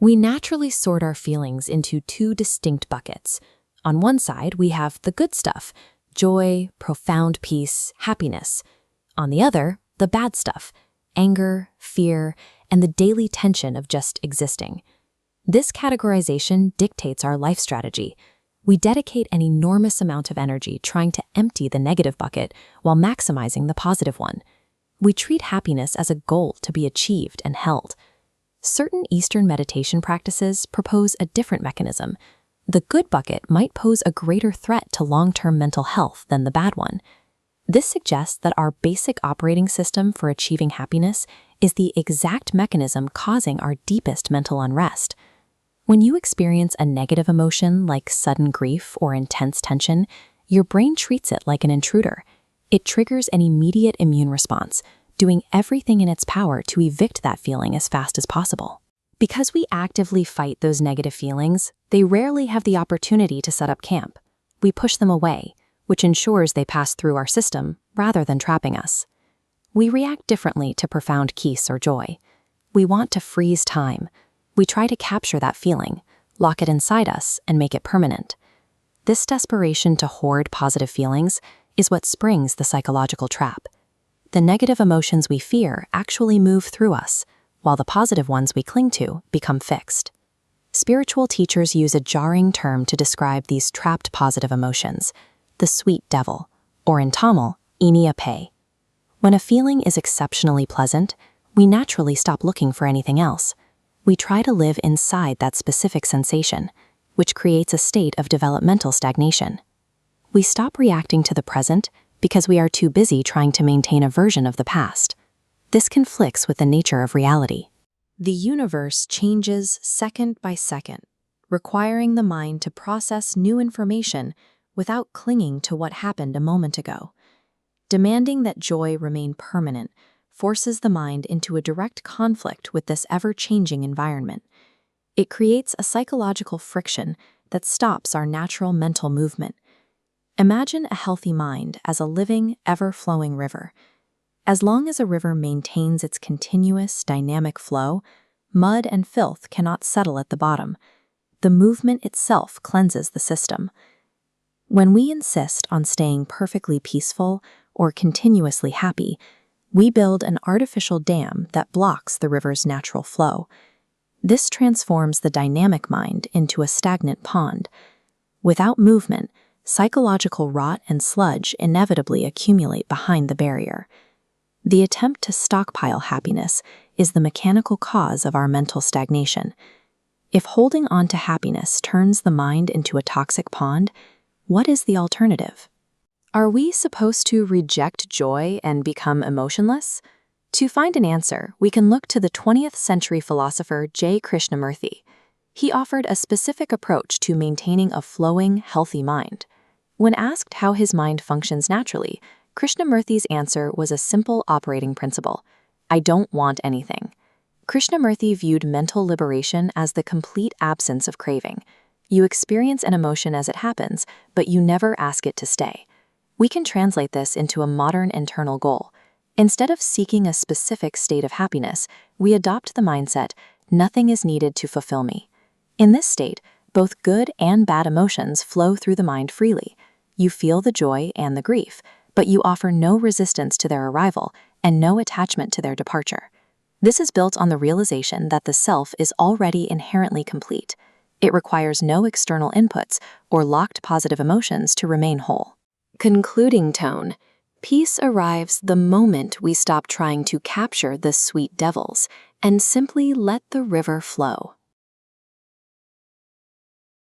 We naturally sort our feelings into two distinct buckets. On one side, we have the good stuff, joy, profound peace, happiness. On the other, the bad stuff, anger, fear, and the daily tension of just existing. This categorization dictates our life strategy. We dedicate an enormous amount of energy trying to empty the negative bucket while maximizing the positive one. We treat happiness as a goal to be achieved and held. Certain Eastern meditation practices propose a different mechanism. The good bucket might pose a greater threat to long-term mental health than the bad one. This suggests that our basic operating system for achieving happiness is the exact mechanism causing our deepest mental unrest. When you experience a negative emotion like sudden grief or intense tension, your brain treats it like an intruder. It triggers an immediate immune response, doing everything in its power to evict that feeling as fast as possible. Because we actively fight those negative feelings, they rarely have the opportunity to set up camp. We push them away, which ensures they pass through our system rather than trapping us. We react differently to profound peace or joy. We want to freeze time. We try to capture that feeling, lock it inside us, and make it permanent. This desperation to hoard positive feelings is what springs the psychological trap. The negative emotions we fear actually move through us, while the positive ones we cling to become fixed. Spiritual teachers use a jarring term to describe these trapped positive emotions, the sweet devil, or in Tamil, Iniyapai. When a feeling is exceptionally pleasant, we naturally stop looking for anything else. We try to live inside that specific sensation, which creates a state of developmental stagnation. We stop reacting to the present because we are too busy trying to maintain a version of the past. This conflicts with the nature of reality. The universe changes second by second, requiring the mind to process new information without clinging to what happened a moment ago. Demanding that joy remain permanent forces the mind into a direct conflict with this ever-changing environment. It creates a psychological friction that stops our natural mental movement. Imagine a healthy mind as a living, ever-flowing river. As long as a river maintains its continuous, dynamic flow, mud and filth cannot settle at the bottom. The movement itself cleanses the system. When we insist on staying perfectly peaceful or continuously happy, we build an artificial dam that blocks the river's natural flow. This transforms the dynamic mind into a stagnant pond. Without movement, psychological rot and sludge inevitably accumulate behind the barrier. The attempt to stockpile happiness is the mechanical cause of our mental stagnation. If holding on to happiness turns the mind into a toxic pond, what is the alternative? Are we supposed to reject joy and become emotionless? To find an answer, we can look to the 20th century philosopher J. Krishnamurti. He offered a specific approach to maintaining a flowing, healthy mind. When asked how his mind functions naturally, Krishnamurti's answer was a simple operating principle: I don't want anything. Krishnamurti viewed mental liberation as the complete absence of craving. You experience an emotion as it happens, but you never ask it to stay. We can translate this into a modern internal goal. Instead of seeking a specific state of happiness, we adopt the mindset, nothing is needed to fulfill me. In this state, both good and bad emotions flow through the mind freely. You feel the joy and the grief, but you offer no resistance to their arrival and no attachment to their departure. This is built on the realization that the self is already inherently complete. It requires no external inputs or locked positive emotions to remain whole. Concluding tone: peace arrives the moment we stop trying to capture the sweet devils and simply let the river flow.